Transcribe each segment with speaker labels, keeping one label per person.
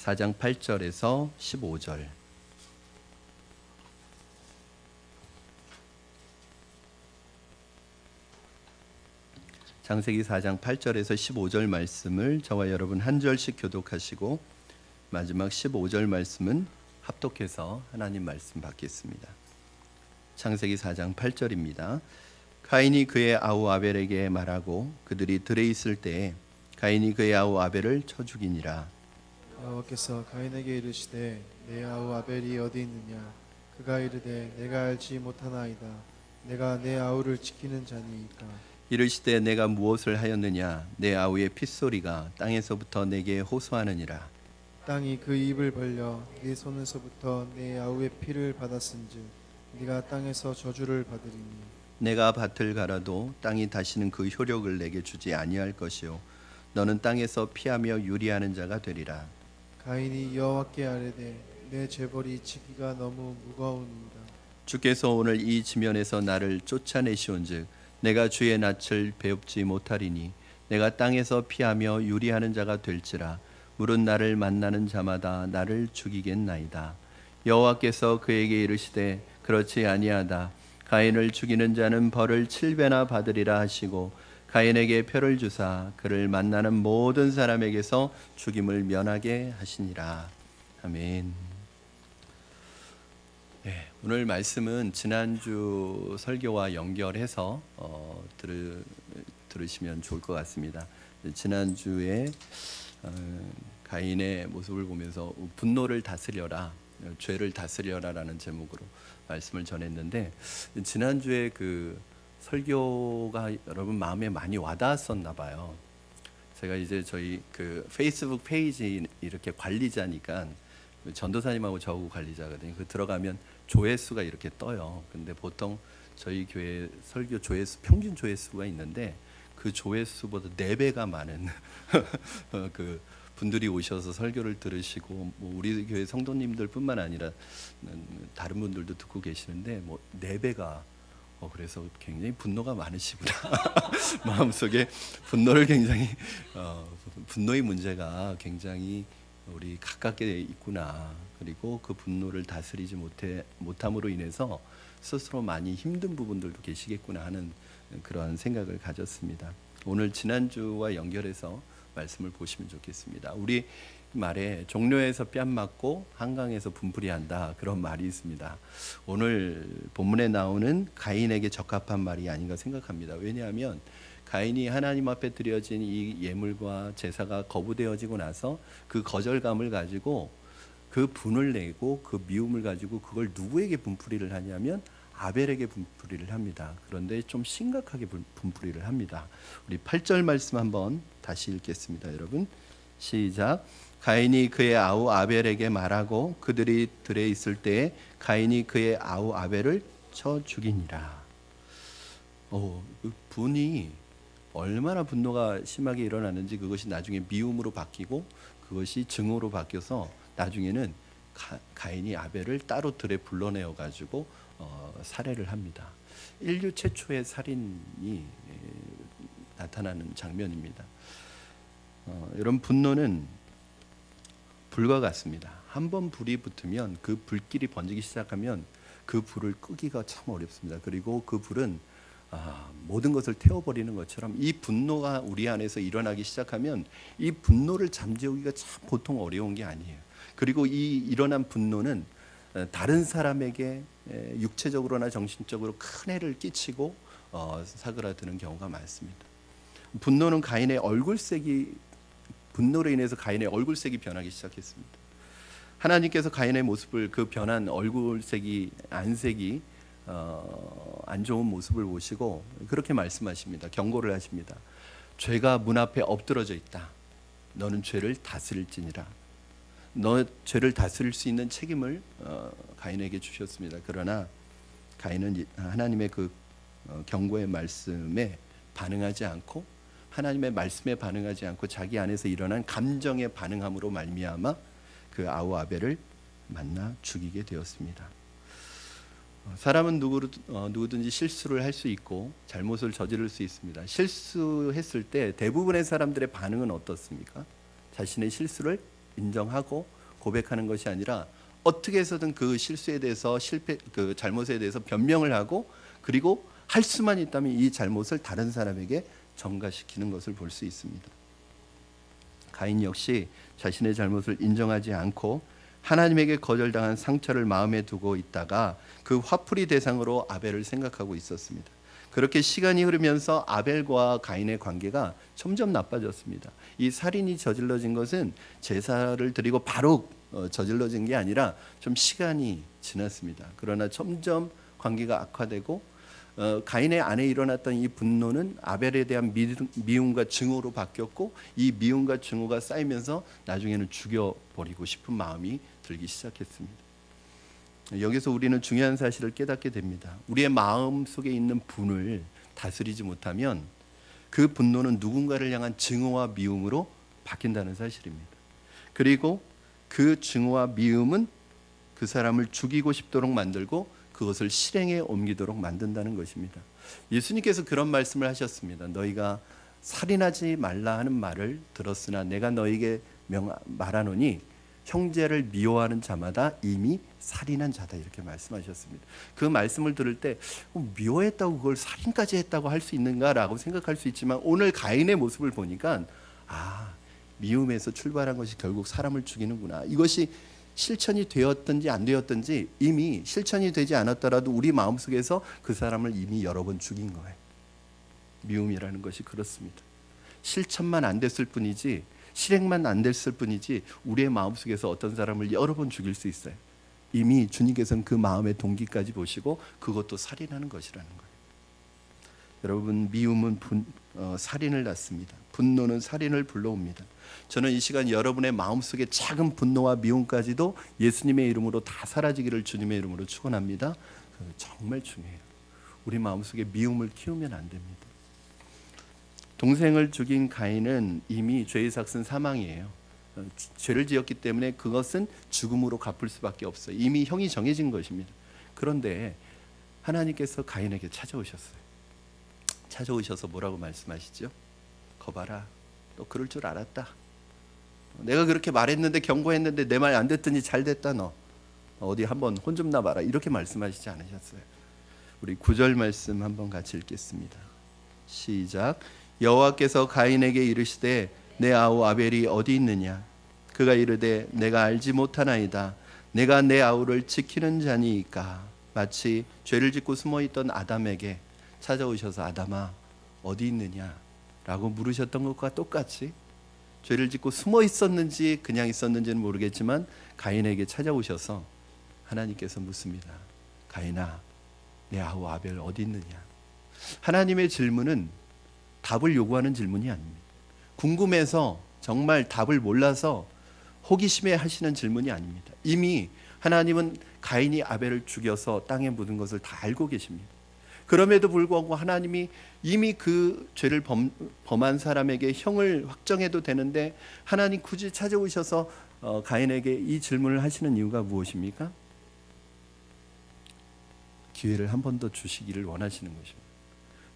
Speaker 1: 4장 8절에서 15절. 창세기 4장 8절에서 15절 말씀을 저와 여러분 한 절씩 교독하시고 마지막 15절 말씀은 합독해서 하나님 말씀 받겠습니다. 창세기 4장 8절입니다. 가인이 그의 아우 아벨에게 말하고 그들이 들에 있을 때에 가인이 그의 아우 아벨을 쳐 죽이니라.
Speaker 2: 여호와께서 가인에게 이르시되 내 아우 아벨이 어디 있느냐? 그가 이르되 내가 알지 못하나이다. 내가 내 아우를 지키는 자니이까.
Speaker 1: 이르시되 내가 무엇을 하였느냐? 내 아우의 핏소리가 땅에서부터 내게 호소하느니라.
Speaker 2: 땅이 그 입을 벌려 네 손에서부터 내 아우의 피를 받았은즉 네가 땅에서 저주를 받으리니
Speaker 1: 내가 밭을 갈아도 땅이 다시는 그 효력을 내게 주지 아니할 것이요 너는 땅에서 피하며 유리하는 자가 되리라.
Speaker 2: 가인이 여호와께 아뢰되 내 죄벌이 지기가 너무 무거우니이다.
Speaker 1: 주께서 오늘 이 지면에서 나를 쫓아내시온즉 내가 주의 낯을 배웁지 못하리니 내가 땅에서 피하며 유리하는 자가 될지라. 물은 나를 만나는 자마다 나를 죽이겠나이다. 여호와께서 그에게 이르시되 그렇지 아니하다. 가인을 죽이는 자는 벌을 7배나 받으리라 하시고 가인에게 표를 주사 그를 만나는 모든 사람에게서 죽임을 면하게 하시니라. 아멘. 네, 오늘 말씀은 지난주 설교와 연결해서 들으시면 좋을 것 같습니다. 지난주에 가인의 모습을 보면서 분노를 다스려라, 죄를 다스려라라는 제목으로 말씀을 전했는데 지난주에 그 설교가 여러분 마음에 많이 와닿았었나 봐요. 제가 이제 저희 그 페이스북 페이지 이렇게 관리자니까 전도사님하고 저하고 관리자거든요. 그 들어가면 조회수가 이렇게 떠요. 근데 보통 저희 교회 설교 조회수 평균 조회수가 있는데 그 조회수보다 4배가 많은 그 분들이 오셔서 설교를 들으시고 뭐 우리 교회 성도님들뿐만 아니라 다른 분들도 듣고 계시는데 뭐 4배가 그래서 굉장히 분노가 많으시구나. 마음속에 분노를 굉장히 분노의 문제가 굉장히 우리 가깝게 있구나. 그리고 그 분노를 다스리지 못함으로 인해서 스스로 많이 힘든 부분들도 계시겠구나 하는 그러한 생각을 가졌습니다. 오늘 지난주와 연결해서 말씀을 보시면 좋겠습니다. 우리 말에 종려에서 뺨 맞고 한강에서 분풀이 한다, 그런 말이 있습니다. 오늘 본문에 나오는 가인에게 적합한 말이 아닌가 생각합니다. 왜냐하면 가인이 하나님 앞에 드려진 이 예물과 제사가 거부되어지고 나서 그 거절감을 가지고 그 분을 내고 그 미움을 가지고 그걸 누구에게 분풀이를 하냐면 아벨에게 분풀이를 합니다. 그런데 좀 심각하게 분풀이를 합니다. 우리 8절 말씀 한번 다시 읽겠습니다. 여러분 시작. 가인이 그의 아우 아벨에게 말하고 그들이 들에 있을 때에 가인이 그의 아우 아벨을 쳐 죽이니라. 그 분이 얼마나 분노가 심하게 일어나는지 그것이 나중에 미움으로 바뀌고 그것이 증오로 바뀌어서 나중에는 가인이 아벨을 따로 들에 불러내어 가지고 살해를 합니다. 인류 최초의 살인이 나타나는 장면입니다. 여러분 분노는 불과 같습니다. 한번 불이 붙으면 그 불길이 번지기 시작하면 그 불을 끄기가 참 어렵습니다. 그리고 그 불은 모든 것을 태워버리는 것처럼 이 분노가 우리 안에서 일어나기 시작하면 이 분노를 잠재우기가 참 보통 어려운 게 아니에요. 그리고 이 일어난 분노는 다른 사람에게 육체적으로나 정신적으로 큰 해를 끼치고 사그라드는 경우가 많습니다. 분노는 분노로 인해서 가인의 얼굴색이 변하기 시작했습니다. 하나님께서 가인의 모습을, 그 변한 얼굴색이, 안색이 안 좋은 모습을 보시고 그렇게 말씀하십니다. 경고를 하십니다. 죄가 문 앞에 엎드러져 있다. 너는 죄를 다스릴지니라. 너 죄를 다스릴 수 있는 책임을 가인에게 주셨습니다. 그러나 가인은 하나님의 그 경고의 말씀에 반응하지 않고, 하나님의 말씀에 반응하지 않고 자기 안에서 일어난 감정에 반응함으로 말미암아 그 아우 아벨을 만나 죽이게 되었습니다. 사람은 누구든지 실수를 할 수 있고 잘못을 저지를 수 있습니다. 실수했을 때 대부분의 사람들의 반응은 어떻습니까? 자신의 실수를 인정하고 고백하는 것이 아니라 어떻게 해서든 그 실수에 대해서 그 잘못에 대해서 변명을 하고 그리고 할 수만 있다면 이 잘못을 다른 사람에게 전가시키는 것을 볼 수 있습니다. 가인 역시 자신의 잘못을 인정하지 않고 하나님에게 거절당한 상처를 마음에 두고 있다가 그 화풀이 대상으로 아벨을 생각하고 있었습니다. 그렇게 시간이 흐르면서 아벨과 가인의 관계가 점점 나빠졌습니다. 이 살인이 저질러진 것은 제사를 드리고 바로 저질러진 게 아니라 좀 시간이 지났습니다. 그러나 점점 관계가 악화되고 가인의 안에 일어났던 이 분노는 아벨에 대한 미움과 증오로 바뀌었고 이 미움과 증오가 쌓이면서 나중에는 죽여버리고 싶은 마음이 들기 시작했습니다. 여기서 우리는 중요한 사실을 깨닫게 됩니다. 우리의 마음 속에 있는 분을 다스리지 못하면 그 분노는 누군가를 향한 증오와 미움으로 바뀐다는 사실입니다. 그리고 그 증오와 미움은 그 사람을 죽이고 싶도록 만들고 그것을 실행에 옮기도록 만든다는 것입니다. 예수님께서 그런 말씀을 하셨습니다. 너희가 살인하지 말라 하는 말을 들었으나 내가 너희에게 말하노니 형제를 미워하는 자마다 이미 살인한 자다, 이렇게 말씀하셨습니다. 그 말씀을 들을 때 미워했다고 그걸 살인까지 했다고 할 수 있는가라고 생각할 수 있지만 오늘 가인의 모습을 보니까 미움에서 출발한 것이 결국 사람을 죽이는구나. 이것이 실천이 되었든지 안 되었든지 이미 실천이 되지 않았더라도 우리 마음속에서 그 사람을 이미 여러 번 죽인 거예요. 미움이라는 것이 그렇습니다. 실천만 안 됐을 뿐이지 실행만 안 됐을 뿐이지 우리의 마음속에서 어떤 사람을 여러 번 죽일 수 있어요. 이미 주님께서는 그 마음의 동기까지 보시고 그것도 살인하는 것이라는 거예요. 여러분, 미움은 살인을 낳습니다. 분노는 살인을 불러옵니다. 저는 이 시간 여러분의 마음속에 작은 분노와 미움까지도 예수님의 이름으로 다 사라지기를 주님의 이름으로 축원합니다. 정말 중요해요. 우리 마음속에 미움을 키우면 안 됩니다. 동생을 죽인 가인은 이미 죄의 삭은 사망이에요. 죄를 지었기 때문에 그것은 죽음으로 갚을 수밖에 없어요. 이미 형이 정해진 것입니다. 그런데 하나님께서 가인에게 찾아오셔서 뭐라고 말씀하시죠? 거봐라, 너 그럴 줄 알았다. 내가 그렇게 말했는데 경고했는데 내 말 안 듣더니 잘 됐다. 너 어디 한번 혼 좀 나봐라, 이렇게 말씀하시지 않으셨어요? 우리 9절 말씀 한번 같이 읽겠습니다. 시작. 여호와께서 가인에게 이르시되 내 아우 아벨이 어디 있느냐? 그가 이르되 내가 알지 못하나이다. 내가 내 아우를 지키는 자니이까. 마치 죄를 짓고 숨어있던 아담에게 찾아오셔서 아담아 어디 있느냐 라고 물으셨던 것과 똑같이 죄를 짓고 숨어 있었는지 그냥 있었는지는 모르겠지만 가인에게 찾아오셔서 하나님께서 묻습니다. 가인아, 내 아우 아벨 어디 있느냐? 하나님의 질문은 답을 요구하는 질문이 아닙니다. 궁금해서 정말 답을 몰라서 호기심에 하시는 질문이 아닙니다. 이미 하나님은 가인이 아벨을 죽여서 땅에 묻은 것을 다 알고 계십니다. 그럼에도 불구하고 하나님이 이미 그 죄를 범한 사람에게 형을 확정해도 되는데 하나님 굳이 찾아오셔서 가인에게 이 질문을 하시는 이유가 무엇입니까? 기회를 한 번 더 주시기를 원하시는 것입니다.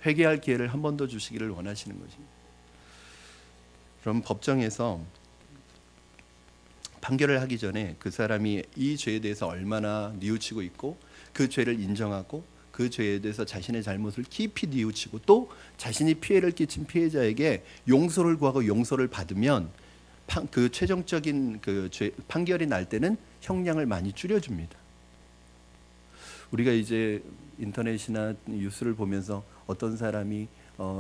Speaker 1: 회개할 기회를 한 번 더 주시기를 원하시는 것입니다. 그럼 법정에서 판결을 하기 전에 그 사람이 이 죄에 대해서 얼마나 뉘우치고 있고 그 죄를 인정하고 그 죄에 대해서 자신의 잘못을 깊이 뉘우치고 또 자신이 피해를 끼친 피해자에게 용서를 구하고 용서를 받으면 그 최종적인 그 판결이 날 때는 형량을 많이 줄여줍니다. 우리가 이제 인터넷이나 뉴스를 보면서 어떤 사람이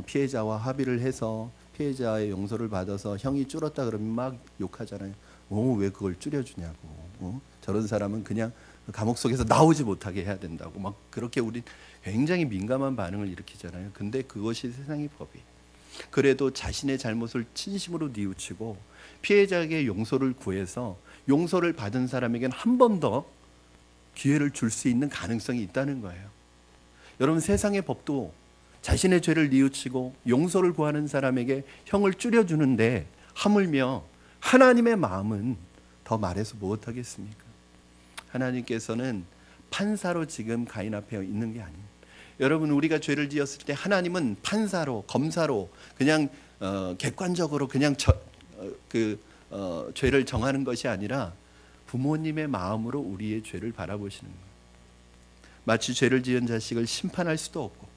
Speaker 1: 피해자와 합의를 해서 피해자의 용서를 받아서 형이 줄었다 그러면 막 욕하잖아요. 왜 그걸 줄여주냐고. 저런 사람은 그냥 감옥 속에서 나오지 못하게 해야 된다고. 막 그렇게 우리 굉장히 민감한 반응을 일으키잖아요. 근데 그것이 세상의 법이에요. 그래도 자신의 잘못을 진심으로 뉘우치고 피해자에게 용서를 구해서 용서를 받은 사람에게는 한 번 더 기회를 줄 수 있는 가능성이 있다는 거예요. 여러분, 세상의 법도 자신의 죄를 뉘우치고 용서를 구하는 사람에게 형을 줄여주는데 하물며 하나님의 마음은 더 말해서 무엇하겠습니까? 하나님께서는 판사로 지금 가인 앞에 있는 게 아닙니다. 여러분, 우리가 죄를 지었을 때 하나님은 판사로, 검사로 그냥 객관적으로 그냥 죄를 정하는 것이 아니라 부모님의 마음으로 우리의 죄를 바라보시는 거예요. 마치 죄를 지은 자식을 심판할 수도 없고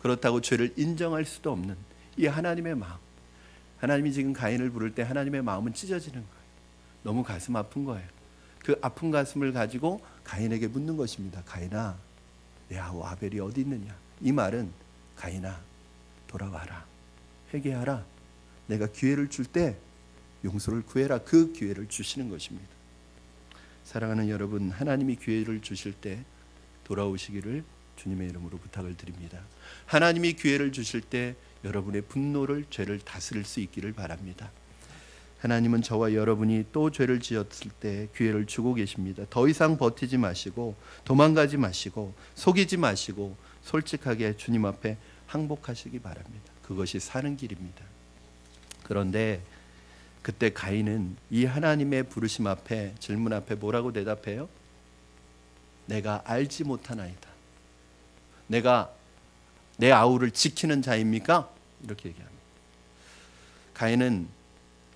Speaker 1: 그렇다고 죄를 인정할 수도 없는 이 하나님의 마음. 하나님이 지금 가인을 부를 때 하나님의 마음은 찢어지는 거예요. 너무 가슴 아픈 거예요. 그 아픈 가슴을 가지고 가인에게 묻는 것입니다. 가인아, 내 아우 아벨이 어디 있느냐? 이 말은 가인아, 돌아와라. 회개하라. 내가 기회를 줄 때 용서를 구해라. 그 기회를 주시는 것입니다. 사랑하는 여러분, 하나님이 기회를 주실 때 돌아오시기를 주님의 이름으로 부탁을 드립니다. 하나님이 기회를 주실 때 여러분의 분노를, 죄를 다스릴 수 있기를 바랍니다. 하나님은 저와 여러분이 또 죄를 지었을 때 기회를 주고 계십니다. 더 이상 버티지 마시고 도망가지 마시고 속이지 마시고 솔직하게 주님 앞에 항복하시기 바랍니다. 그것이 사는 길입니다. 그런데 그때 가인은 이 하나님의 부르심 앞에, 질문 앞에 뭐라고 대답해요? 내가 알지 못하나이다. 내가 내 아우를 지키는 자입니까? 이렇게 얘기합니다. 가인은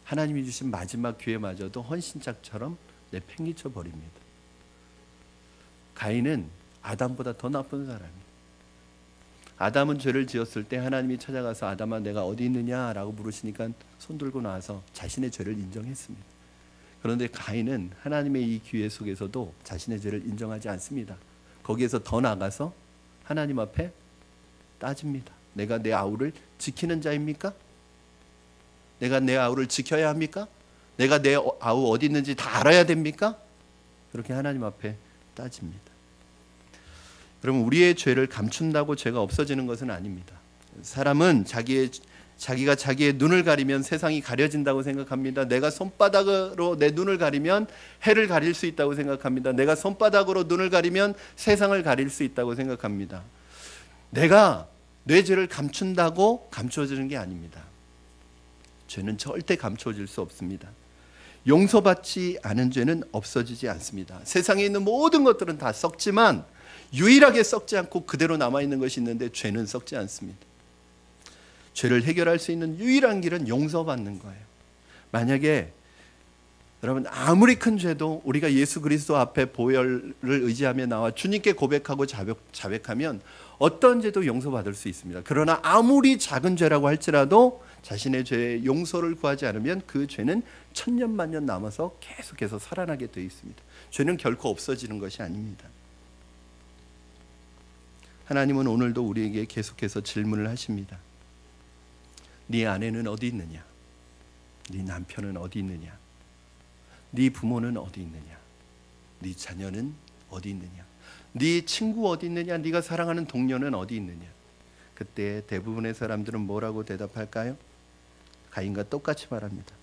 Speaker 1: 하나님이 주신 마지막 기회마저도 헌신짝처럼 내팽개쳐 버립니다. 가인은 아담보다 더 나쁜 사람이에요. 아담은 죄를 지었을 때 하나님이 찾아가서 아담아 내가 어디 있느냐라고 물으시니까 손 들고 나와서 자신의 죄를 인정했습니다. 그런데 가인은 하나님의 이 기회 속에서도 자신의 죄를 인정하지 않습니다. 거기에서 더 나가서 하나님 앞에 따집니다. 내가 내 아우를 지키는 자입니까? 내가 내 아우를 지켜야 합니까? 내가 내 아우 어디 있는지 다 알아야 됩니까? 그렇게 하나님 앞에 따집니다. 그럼 우리의 죄를 감춘다고 죄가 없어지는 것은 아닙니다. 사람은 자기가 자기의 눈을 가리면 세상이 가려진다고 생각합니다. 내가 손바닥으로 내 눈을 가리면 해를 가릴 수 있다고 생각합니다. 내가 손바닥으로 눈을 가리면 세상을 가릴 수 있다고 생각합니다. 내가 내 죄를 감춘다고 감추어지는 게 아닙니다. 죄는 절대 감추어질 수 없습니다. 용서받지 않은 죄는 없어지지 않습니다. 세상에 있는 모든 것들은 다 썩지만 유일하게 썩지 않고 그대로 남아있는 것이 있는데 죄는 썩지 않습니다. 죄를 해결할 수 있는 유일한 길은 용서받는 거예요. 만약에 여러분 아무리 큰 죄도 우리가 예수 그리스도 앞에 보혈을 의지하며 나와 주님께 고백하고 자백하면 어떤 죄도 용서받을 수 있습니다. 그러나 아무리 작은 죄라고 할지라도 자신의 죄의 용서를 구하지 않으면 그 죄는 천년만년 남아서 계속해서 살아나게 되어 있습니다. 죄는 결코 없어지는 것이 아닙니다. 하나님은 오늘도 우리에게 계속해서 질문을 하십니다. 네 아내는 어디 있느냐? 네 남편은 어디 있느냐? 네 부모는 어디 있느냐? 네 자녀는 어디 있느냐? 네 친구 어디 있느냐? 네가 사랑하는 동료는 어디 있느냐? 그때 대부분의 사람들은 뭐라고 대답할까요? 가인과 똑같이 말합니다.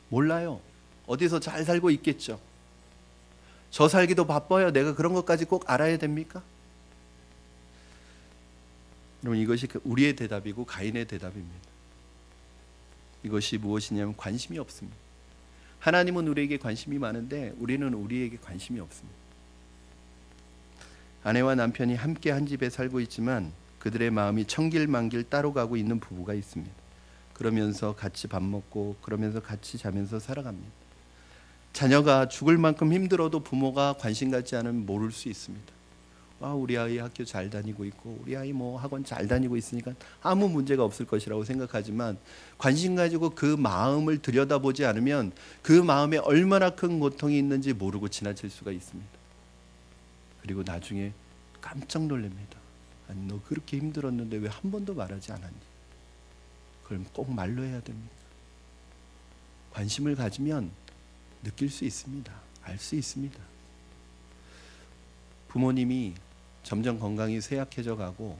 Speaker 1: 몰라요. 어디서 잘 살고 있겠죠. 저 살기도 바빠요. 내가 그런 것까지 꼭 알아야 됩니까? 여러분 이것이 우리의 대답이고 가인의 대답입니다. 이것이 무엇이냐면 관심이 없습니다. 하나님은 우리에게 관심이 많은데 우리는 우리에게 관심이 없습니다. 아내와 남편이 함께 한 집에 살고 있지만 그들의 마음이 천길만길 따로 가고 있는 부부가 있습니다. 그러면서 같이 밥 먹고 그러면서 같이 자면서 살아갑니다. 자녀가 죽을 만큼 힘들어도 부모가 관심 갖지 않으면 모를 수 있습니다. 우리 아이 학교 잘 다니고 있고 우리 아이 학원 잘 다니고 있으니까 아무 문제가 없을 것이라고 생각하지만 관심 가지고 그 마음을 들여다보지 않으면 그 마음에 얼마나 큰 고통이 있는지 모르고 지나칠 수가 있습니다. 그리고 나중에 깜짝 놀랍니다. 아니 너 그렇게 힘들었는데 왜 한 번도 말하지 않았니? 그럼 꼭 말로 해야 됩니다. 관심을 가지면 느낄 수 있습니다. 알 수 있습니다. 부모님이 점점 건강이 쇠약해져 가고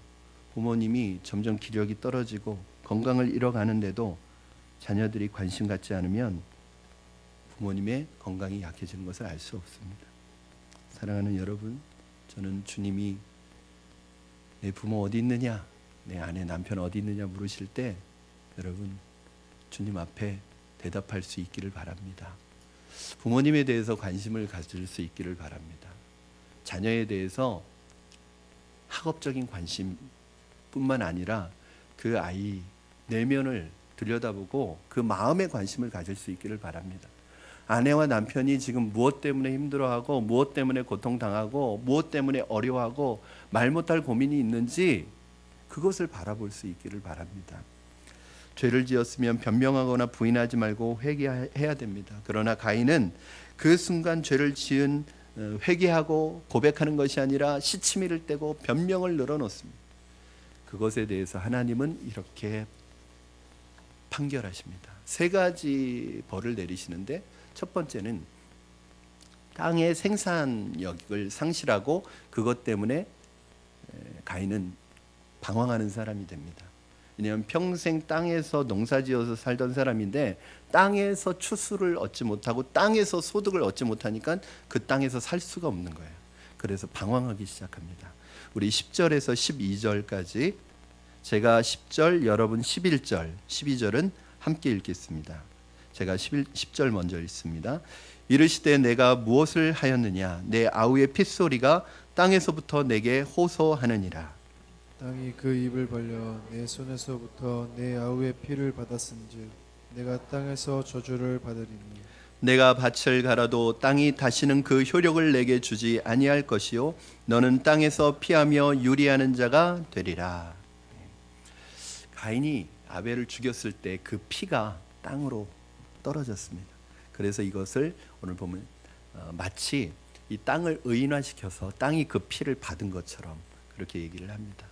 Speaker 1: 부모님이 점점 기력이 떨어지고 건강을 잃어가는데도 자녀들이 관심 갖지 않으면 부모님의 건강이 약해지는 것을 알 수 없습니다. 사랑하는 여러분, 저는 주님이 내 부모 어디 있느냐, 내 아내 남편 어디 있느냐 물으실 때 여러분 주님 앞에 대답할 수 있기를 바랍니다. 부모님에 대해서 관심을 가질 수 있기를 바랍니다. 자녀에 대해서 학업적인 관심뿐만 아니라 그 아이 내면을 들여다보고 그 마음에 관심을 가질 수 있기를 바랍니다. 아내와 남편이 지금 무엇 때문에 힘들어하고 무엇 때문에 고통당하고 무엇 때문에 어려워하고 말 못할 고민이 있는지 그것을 바라볼 수 있기를 바랍니다. 죄를 지었으면 변명하거나 부인하지 말고 회개해야 됩니다. 그러나 가인은 그 순간 죄를 지은 회개하고 고백하는 것이 아니라 시치미를 떼고 변명을 늘어놓습니다. 그것에 대해서 하나님은 이렇게 판결하십니다. 세 가지 벌을 내리시는데 첫 번째는 땅의 생산력을 상실하고 그것 때문에 가인은 방황하는 사람이 됩니다. 왜냐하면 평생 땅에서 농사지어서 살던 사람인데 땅에서 추수를 얻지 못하고 땅에서 소득을 얻지 못하니까 그 땅에서 살 수가 없는 거예요. 그래서 방황하기 시작합니다. 우리 10절에서 12절까지 제가 10절, 여러분 11절, 12절은 함께 읽겠습니다. 제가 10절 먼저 읽습니다. 이르시되 내가 무엇을 하였느냐 내 아우의 핏소리가 땅에서부터 내게 호소하느니라.
Speaker 2: 땅이 그 입을 벌려 내 손에서부터 내 아우의 피를 받았은즉 내가 땅에서 저주를 받으리니
Speaker 1: 내가 밭을 갈아도 땅이 다시는 그 효력을 내게 주지 아니할 것이요 너는 땅에서 피하며 유리하는 자가 되리라. 가인이 아벨을 죽였을 때 그 피가 땅으로 떨어졌습니다. 그래서 이것을 오늘 보면 마치 이 땅을 의인화시켜서 땅이 그 피를 받은 것처럼 그렇게 얘기를 합니다.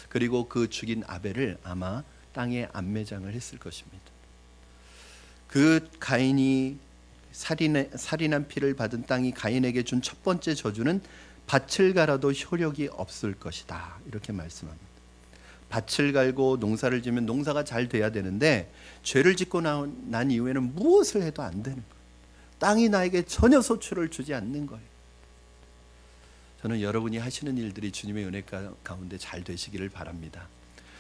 Speaker 1: 그리고 그 죽인 아벨을 아마 땅에 안매장을 했을 것입니다. 그 가인이 살인한 피를 받은 땅이 가인에게 준 첫 번째 저주는 밭을 갈아도 효력이 없을 것이다. 이렇게 말씀합니다. 밭을 갈고 농사를 지으면 농사가 잘 돼야 되는데 죄를 짓고 난 이후에는 무엇을 해도 안 되는 거예요. 땅이 나에게 전혀 소출을 주지 않는 거예요. 저는 여러분이 하시는 일들이 주님의 은혜 가운데 잘 되시기를 바랍니다.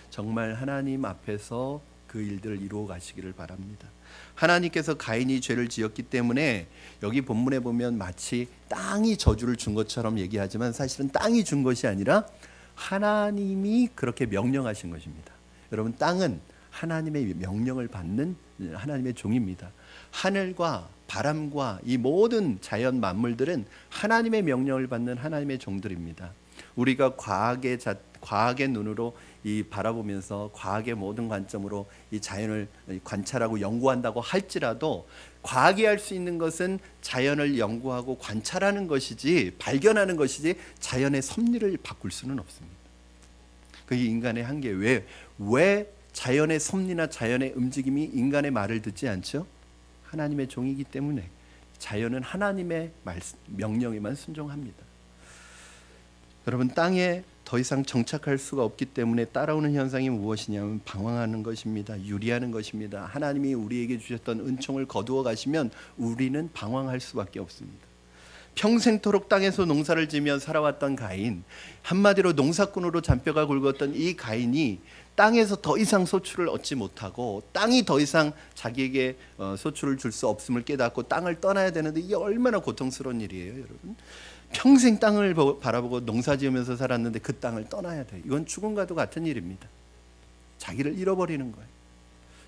Speaker 1: 정말 하나님 앞에서 그 일들을 이루어 가시기를 바랍니다. 하나님께서 가인이 죄를 지었기 때문에 여기 본문에 보면 마치 땅이 저주를 준 것처럼 얘기하지만 사실은 땅이 준 것이 아니라 하나님이 그렇게 명령하신 것입니다. 여러분 땅은 하나님의 명령을 받는 하나님의 종입니다. 하늘과 바람과 이 모든 자연 만물들은 하나님의 명령을 받는 하나님의 종들입니다. 우리가 과학의 눈으로 이 바라보면서 과학의 모든 관점으로 이 자연을 관찰하고 연구한다고 할지라도 과학이 할 수 있는 것은 자연을 연구하고 관찰하는 것이지 발견하는 것이지 자연의 섭리를 바꿀 수는 없습니다. 그게 인간의 한계. 왜 자연의 섭리나 자연의 움직임이 인간의 말을 듣지 않죠? 하나님의 종이기 때문에 자연은 하나님의 명령에만 순종합니다. 여러분 땅에 더 이상 정착할 수가 없기 때문에 따라오는 현상이 무엇이냐면 방황하는 것입니다. 유리하는 것입니다. 하나님이 우리에게 주셨던 은총을 거두어 가시면 우리는 방황할 수밖에 없습니다. 평생토록 땅에서 농사를 지며 살아왔던 가인, 한마디로 농사꾼으로 잔뼈가 굵었던 이 가인이 땅에서 더 이상 소출을 얻지 못하고 땅이 더 이상 자기에게 소출을 줄 수 없음을 깨닫고 땅을 떠나야 되는데 이게 얼마나 고통스러운 일이에요, 여러분. 평생 땅을 바라보고 농사 지으면서 살았는데 그 땅을 떠나야 돼요. 이건 죽음과도 같은 일입니다. 자기를 잃어버리는 거예요.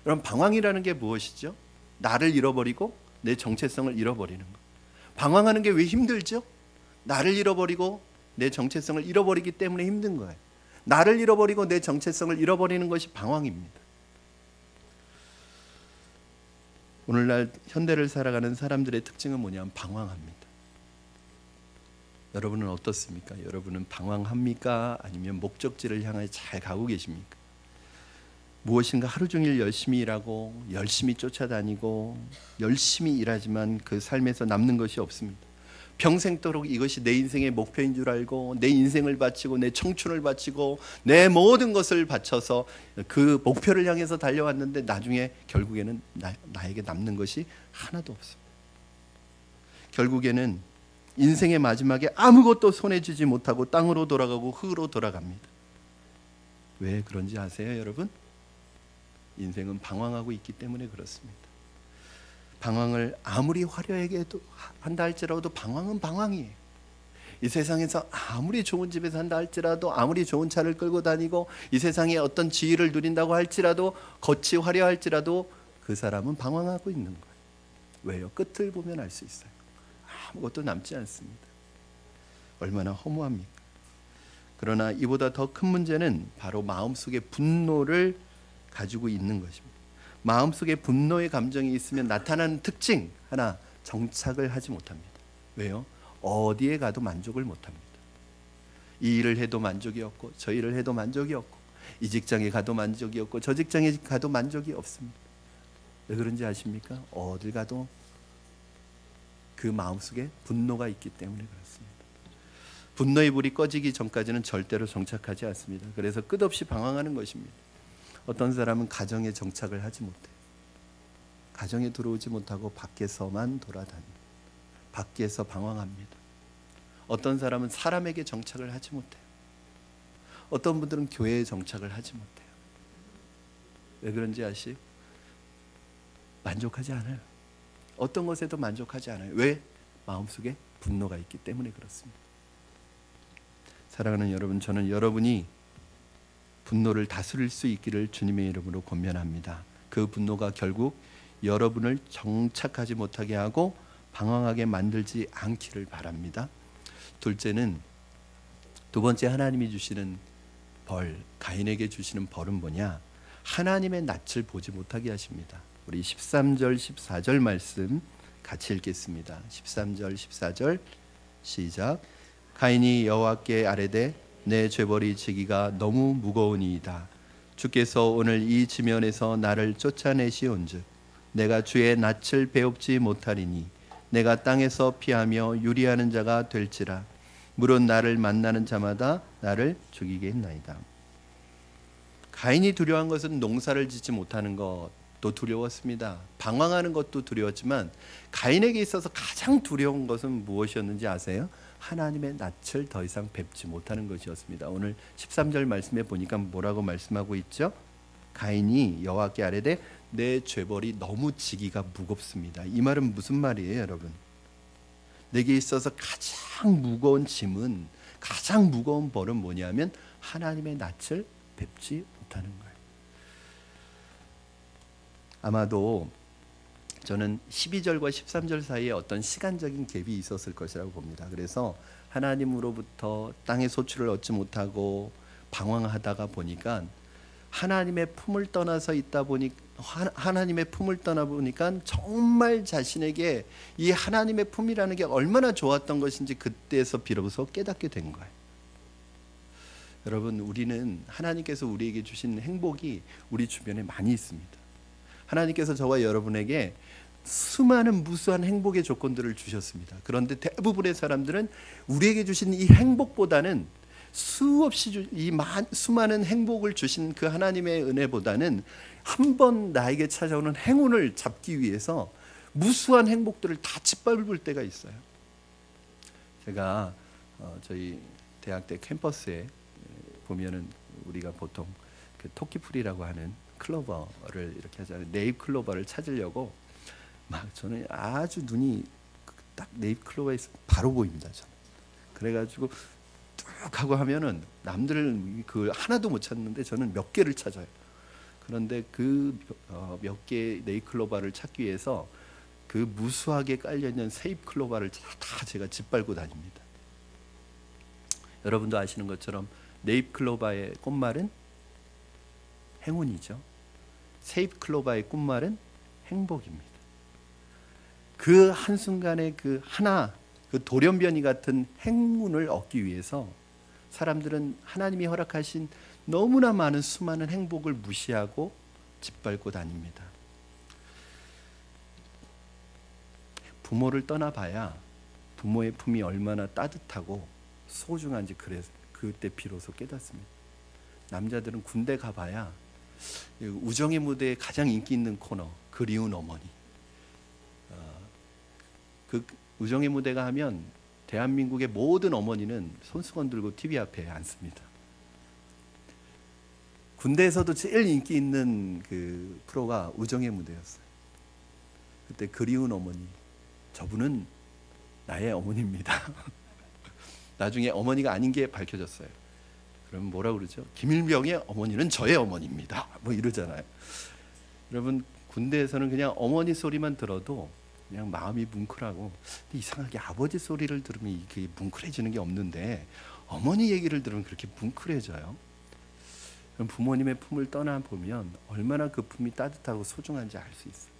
Speaker 1: 여러분 방황이라는 게 무엇이죠? 나를 잃어버리고 내 정체성을 잃어버리는 거. 방황하는 게 왜 힘들죠? 나를 잃어버리고 내 정체성을 잃어버리기 때문에 힘든 거예요. 나를 잃어버리고 내 정체성을 잃어버리는 것이 방황입니다. 오늘날 현대를 살아가는 사람들의 특징은 뭐냐면 방황합니다. 여러분은 어떻습니까? 여러분은 방황합니까? 아니면 목적지를 향해 잘 가고 계십니까? 무엇인가 하루 종일 열심히 일하고 열심히 쫓아다니고 열심히 일하지만 그 삶에서 남는 것이 없습니다. 평생도록 이것이 내 인생의 목표인 줄 알고 내 인생을 바치고 내 청춘을 바치고 내 모든 것을 바쳐서 그 목표를 향해서 달려왔는데 나중에 결국에는 나에게 남는 것이 하나도 없습니다. 결국에는 인생의 마지막에 아무것도 손에 쥐지 못하고 땅으로 돌아가고 흙으로 돌아갑니다. 왜 그런지 아세요, 여러분? 인생은 방황하고 있기 때문에 그렇습니다. 방황을 아무리 화려하게 한다 할지라도 방황은 방황이에요. 이 세상에서 아무리 좋은 집에 산다 할지라도 아무리 좋은 차를 끌고 다니고 이 세상에 어떤 지위를 누린다고 할지라도 겉이 화려할지라도 그 사람은 방황하고 있는 거예요. 왜요? 끝을 보면 알 수 있어요. 아무것도 남지 않습니다. 얼마나 허무합니까? 그러나 이보다 더 큰 문제는 바로 마음속에 분노를 가지고 있는 것입니다. 마음속에 분노의 감정이 있으면 나타나는 특징 하나, 정착을 하지 못합니다. 왜요? 어디에 가도 만족을 못합니다. 이 일을 해도 만족이 없고 저 일을 해도 만족이 없고 이 직장에 가도 만족이 없고 저 직장에 가도 만족이 없습니다. 왜 그런지 아십니까? 어딜 가도 그 마음속에 분노가 있기 때문에 그렇습니다. 분노의 불이 꺼지기 전까지는 절대로 정착하지 않습니다. 그래서 끝없이 방황하는 것입니다. 어떤 사람은 가정에 정착을 하지 못해요. 가정에 들어오지 못하고 밖에서만 돌아다닙니다. 밖에서 방황합니다. 어떤 사람은 사람에게 정착을 하지 못해요. 어떤 분들은 교회에 정착을 하지 못해요. 왜 그런지 아시요? 만족하지 않아요. 어떤 것에도 만족하지 않아요. 왜? 마음속에 분노가 있기 때문에 그렇습니다. 사랑하는 여러분, 저는 여러분이 분노를 다스릴 수 있기를 주님의 이름으로 권면합니다. 그 분노가 결국 여러분을 정착하지 못하게 하고 방황하게 만들지 않기를 바랍니다. 둘째는, 두 번째 하나님이 주시는 벌, 가인에게 주시는 벌은 뭐냐? 하나님의 낯을 보지 못하게 하십니다. 우리 13절 14절 말씀 같이 읽겠습니다. 13절 14절 시작. 가인이 여호와께 아뢰되 내 죄벌이 지기가 너무 무거우니이다. 주께서 오늘 이 지면에서 나를 쫓아내시온즉 내가 주의 낯을 배웁지 못하리니 내가 땅에서 피하며 유리하는 자가 될지라. 물은 나를 만나는 자마다 나를 죽이게 했나이다. 가인이 두려워한 것은 농사를 짓지 못하는 것도 두려웠습니다. 방황하는 것도 두려웠지만 가인에게 있어서 가장 두려운 것은 무엇이었는지 아세요? 하나님의 낯을 더 이상 뵙지 못하는 것이었습니다. 오늘 13절 말씀에 보니까 뭐라고 말씀하고 있죠? 가인이 여호와께 아뢰되 내 죄벌이 너무 지기가 무겁습니다. 이 말은 무슨 말이에요, 여러분? 내게 있어서 가장 무거운 짐은, 가장 무거운 벌은 뭐냐면 하나님의 낯을 뵙지 못하는 거예요. 아마도 저는 12절과 13절 사이에 어떤 시간적인 갭이 있었을 것이라고 봅니다. 그래서 하나님으로부터 땅의 소출을 얻지 못하고 방황하다가 보니까 하나님의 품을 떠나서 있다 보니 하나님의 품을 떠나 보니까 정말 자신에게 이 하나님의 품이라는 게 얼마나 좋았던 것인지 그때에서 비로소 깨닫게 된 거예요. 여러분, 우리는 하나님께서 우리에게 주신 행복이 우리 주변에 많이 있습니다. 하나님께서 저와 여러분에게 수많은 무수한 행복의 조건들을 주셨습니다. 그런데 대부분의 사람들은 우리에게 주신 이 행복보다는 수없이 수많은 행복을 주신 그 하나님의 은혜보다는 한 번 나에게 찾아오는 행운을 잡기 위해서 무수한 행복들을 다 짓밟을 때가 있어요. 제가 저희 대학 때 캠퍼스에 보면은 우리가 보통 그 토끼풀이라고 하는 클로버를 이렇게 하잖아요. 네잎 클로버를 찾으려고 막 저는 아주 눈이 딱 네잎 클로버에 있으면 바로 보입니다. 저는. 그래가지고 쭉 하고 하면은 남들은 그 하나도 못 찾는데 저는 몇 개를 찾아요. 그런데 그 몇 개의 네잎 클로버를 찾기 위해서 그 무수하게 깔려있는 세잎 클로버를 다 제가 짓밟고 다닙니다. 여러분도 아시는 것처럼 네잎 클로버의 꽃말은 행운이죠. 세잎 클로버의 꽃말은 행복입니다. 그 한순간에 그 하나, 그 돌연변이 같은 행운을 얻기 위해서 사람들은 하나님이 허락하신 너무나 많은 수많은 행복을 무시하고 짓밟고 다닙니다. 부모를 떠나봐야 부모의 품이 얼마나 따뜻하고 소중한지 그때 비로소 깨닫습니다. 남자들은 군대 가봐야 우정의 무대에 가장 인기 있는 코너, 그리운 어머니. 그 우정의 무대가 하면 대한민국의 모든 어머니는 손수건 들고 TV 앞에 앉습니다. 군대에서도 제일 인기 있는 그 프로가 우정의 무대였어요. 그때 그리운 어머니, 저분은 나의 어머니입니다. 나중에 어머니가 아닌 게 밝혀졌어요. 그럼 뭐라 그러죠? 김일병의 어머니는 저의 어머니입니다. 뭐 이러잖아요. 여러분, 군대에서는 그냥 어머니 소리만 들어도 그냥 마음이 뭉클하고, 근데 이상하게 아버지 소리를 들으면 이게 뭉클해지는 게 없는데 어머니 얘기를 들으면 그렇게 뭉클해져요. 그럼 부모님의 품을 떠나 보면 얼마나 그 품이 따뜻하고 소중한지 알 수 있어요.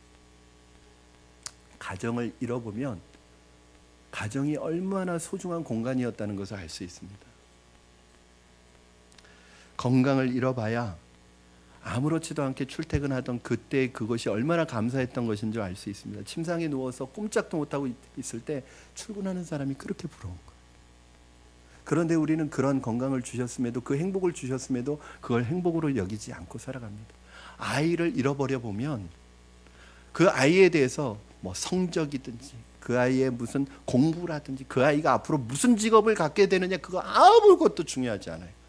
Speaker 1: 가정을 잃어보면 가정이 얼마나 소중한 공간이었다는 것을 알 수 있습니다. 건강을 잃어봐야 아무렇지도 않게 출퇴근하던 그때 그것이 얼마나 감사했던 것인 줄 알 수 있습니다. 침상에 누워서 꼼짝도 못하고 있을 때 출근하는 사람이 그렇게 부러운 거예요. 그런데 우리는 그런 건강을 주셨음에도, 그 행복을 주셨음에도 그걸 행복으로 여기지 않고 살아갑니다. 아이를 잃어버려 보면 그 아이에 대해서 뭐 성적이든지 그 아이의 무슨 공부라든지 그 아이가 앞으로 무슨 직업을 갖게 되느냐, 그거 아무것도 중요하지 않아요.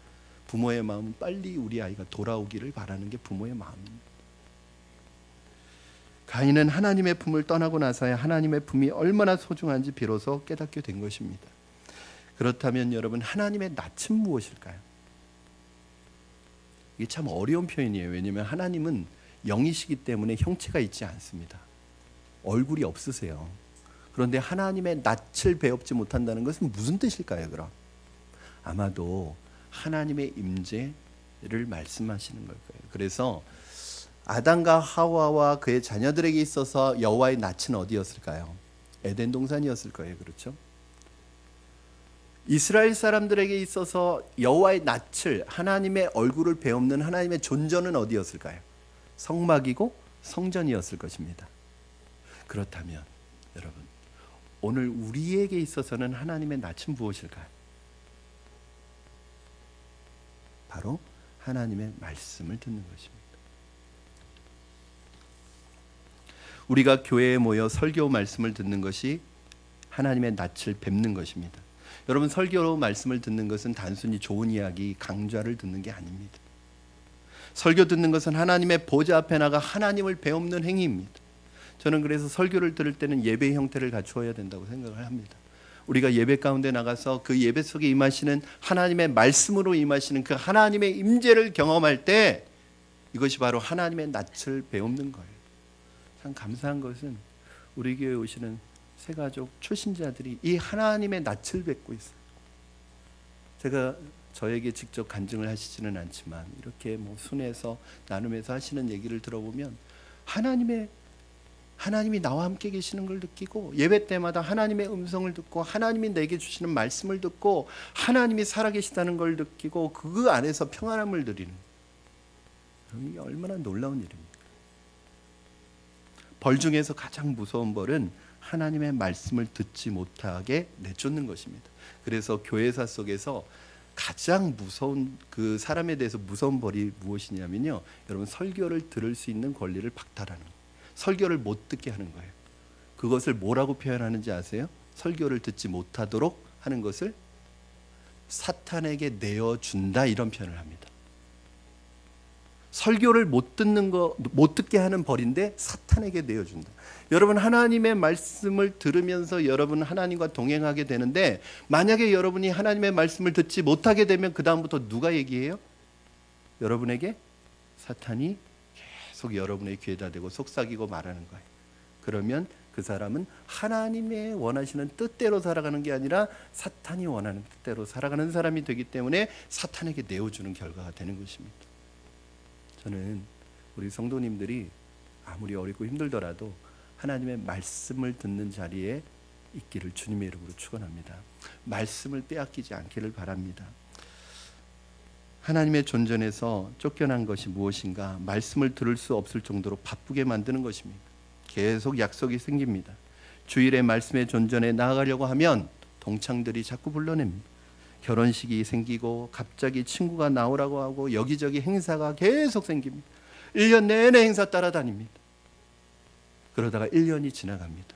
Speaker 1: 부모의 마음은 빨리 우리 아이가 돌아오기를 바라는 게 부모의 마음입니다. 가인은 하나님의 품을 떠나고 나서야 하나님의 품이 얼마나 소중한지 비로소 깨닫게 된 것입니다. 그렇다면 여러분, 하나님의 낯은 무엇일까요? 이게 참 어려운 표현이에요. 왜냐하면 하나님은 영이시기 때문에 형체가 있지 않습니다. 얼굴이 없으세요. 그런데 하나님의 낯을 배웁지 못한다는 것은 무슨 뜻일까요? 그럼 아마도 하나님의 임재를 말씀하시는 걸 거예요. 그래서 아담과 하와와 그의 자녀들에게 있어서 여호와의 낯은 어디였을까요? 에덴 동산이었을 거예요. 그렇죠? 이스라엘 사람들에게 있어서 여호와의 낯을, 하나님의 얼굴을 배우는 하나님의 존전은 어디였을까요? 성막이고 성전이었을 것입니다. 그렇다면 여러분, 오늘 우리에게 있어서는 하나님의 낯은 무엇일까요? 바로 하나님의 말씀을 듣는 것입니다. 우리가 교회에 모여 설교 말씀을 듣는 것이 하나님의 낯을 뵙는 것입니다. 여러분, 설교 말씀을 듣는 것은 단순히 좋은 이야기, 강좌를 듣는 게 아닙니다. 설교 듣는 것은 하나님의 보좌 앞에 나가 하나님을 배우는 행위입니다. 저는 그래서 설교를 들을 때는 예배의 형태를 갖추어야 된다고 생각을 합니다. 우리가 예배 가운데 나가서 그 예배 속에 임하시는 하나님의 말씀으로 임하시는 그 하나님의 임재를 경험할 때 이것이 바로 하나님의 낯을 배우는 거예요. 참 감사한 것은 우리 교회에 오시는 새가족 출신자들이 이 하나님의 낯을 뵙고 있어요. 제가 저에게 직접 간증을 하시지는 않지만 이렇게 뭐 순회에서 나눔에서 하시는 얘기를 들어보면 하나님이 나와 함께 계시는 걸 느끼고, 예배 때마다 하나님의 음성을 듣고 하나님이 내게 주시는 말씀을 듣고 하나님이 살아계시다는 걸 느끼고 그 안에서 평안함을 누리는, 이게 얼마나 놀라운 일입니까? 벌 중에서 가장 무서운 벌은 하나님의 말씀을 듣지 못하게 내쫓는 것입니다. 그래서 교회사 속에서 가장 무서운, 그 사람에 대해서 무서운 벌이 무엇이냐면요, 여러분, 설교를 들을 수 있는 권리를 박탈하는 거예요. 설교를 못 듣게 하는 거예요. 그것을 뭐라고 표현하는지 아세요? 설교를 듣지 못하도록 하는 것을 사탄에게 내어준다, 이런 표현을 합니다. 설교를 못 듣게 하는 벌인데 사탄에게 내어준다. 여러분, 하나님의 말씀을 들으면서 여러분 하나님과 동행하게 되는데, 만약에 여러분이 하나님의 말씀을 듣지 못하게 되면 그 다음부터 누가 얘기해요? 여러분에게 사탄이 계속 여러분의 귀에다 대고 속삭이고 말하는 거예요. 그러면 그 사람은 하나님의 원하시는 뜻대로 살아가는 게 아니라 사탄이 원하는 뜻대로 살아가는 사람이 되기 때문에 사탄에게 내어주는 결과가 되는 것입니다. 저는 우리 성도님들이 아무리 어렵고 힘들더라도 하나님의 말씀을 듣는 자리에 있기를 주님의 이름으로 축원합니다. 말씀을 빼앗기지 않기를 바랍니다. 하나님의 존전에서 쫓겨난 것이 무엇인가? 말씀을 들을 수 없을 정도로 바쁘게 만드는 것입니다. 계속 약속이 생깁니다. 주일에 말씀의 존전에 나아가려고 하면 동창들이 자꾸 불러냅니다. 결혼식이 생기고 갑자기 친구가 나오라고 하고 여기저기 행사가 계속 생깁니다. 1년 내내 행사 따라다닙니다. 그러다가 1년이 지나갑니다.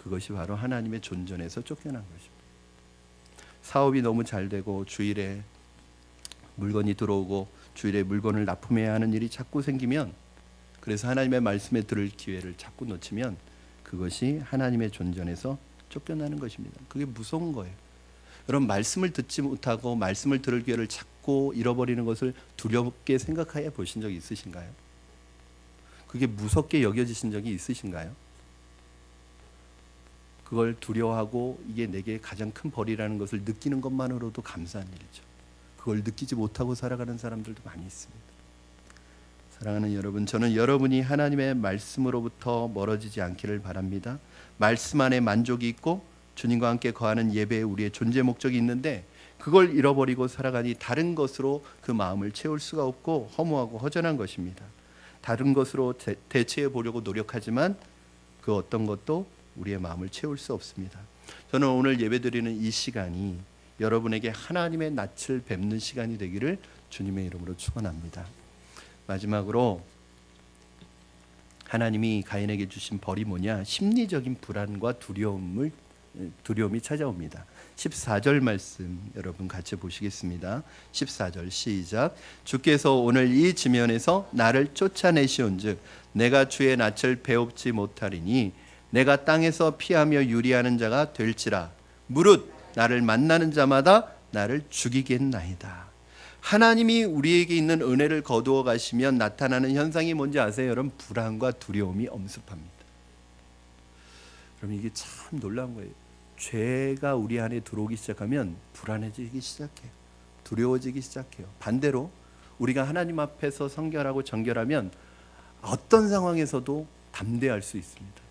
Speaker 1: 그것이 바로 하나님의 존전에서 쫓겨난 것입니다. 사업이 너무 잘 되고 주일에 물건이 들어오고 주일에 물건을 납품해야 하는 일이 자꾸 생기면, 그래서 하나님의 말씀에 들을 기회를 자꾸 놓치면 그것이 하나님의 존전에서 쫓겨나는 것입니다. 그게 무서운 거예요. 여러분, 말씀을 듣지 못하고 말씀을 들을 기회를 자꾸 잃어버리는 것을 두렵게 생각해 보신 적이 있으신가요? 그게 무섭게 여겨지신 적이 있으신가요? 그걸 두려워하고 이게 내게 가장 큰 벌이라는 것을 느끼는 것만으로도 감사한 일이죠. 그걸 느끼지 못하고 살아가는 사람들도 많이 있습니다. 사랑하는 여러분, 저는 여러분이 하나님의 말씀으로부터 멀어지지 않기를 바랍니다. 말씀 안에 만족이 있고 주님과 함께 거하는 예배에 우리의 존재 목적이 있는데 그걸 잃어버리고 살아가니 다른 것으로 그 마음을 채울 수가 없고 허무하고 허전한 것입니다. 다른 것으로 대체해 보려고 노력하지만 그 어떤 것도 우리의 마음을 채울 수 없습니다. 저는 오늘 예배드리는 이 시간이 여러분에게 하나님의 낯을 뵙는 시간이 되기를 주님의 이름으로 축원합니다. 마지막으로 하나님이 가인에게 주신 벌이 뭐냐? 심리적인 불안과 두려움이 찾아옵니다. 14절 말씀 여러분 같이 보시겠습니다. 14절 시작. 주께서 오늘 이 지면에서 나를 쫓아내시온즉 내가 주의 낯을 배웁지 못하리니 내가 땅에서 피하며 유리하는 자가 될지라. 무릇 나를 만나는 자마다 나를 죽이겠나이다. 하나님이 우리에게 있는 은혜를 거두어 가시면 나타나는 현상이 뭔지 아세요? 여러분, 불안과 두려움이 엄습합니다. 여러분, 이게 참 놀라운 거예요. 죄가 우리 안에 들어오기 시작하면 불안해지기 시작해요. 두려워지기 시작해요. 반대로 우리가 하나님 앞에서 성결하고 정결하면 어떤 상황에서도 담대할 수 있습니다.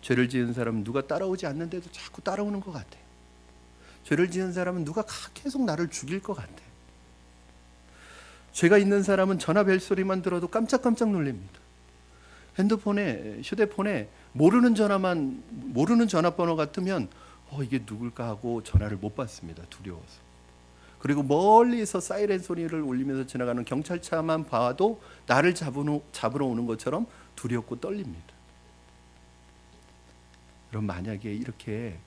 Speaker 1: 죄를 지은 사람은 누가 따라오지 않는데도 자꾸 따라오는 것 같아요. 죄를 지은 사람은 누가 계속 나를 죽일 것 같아. 죄가 있는 사람은 전화 벨소리만 들어도 깜짝깜짝 놀랍니다. 휴대폰에 모르는 전화번호 같으면 이게 누굴까 하고 전화를 못 받습니다. 두려워서. 그리고 멀리서 사이렌 소리를 울리면서 지나가는 경찰차만 봐도 나를 잡으러 오는 것처럼 두렵고 떨립니다. 그럼 만약에 이렇게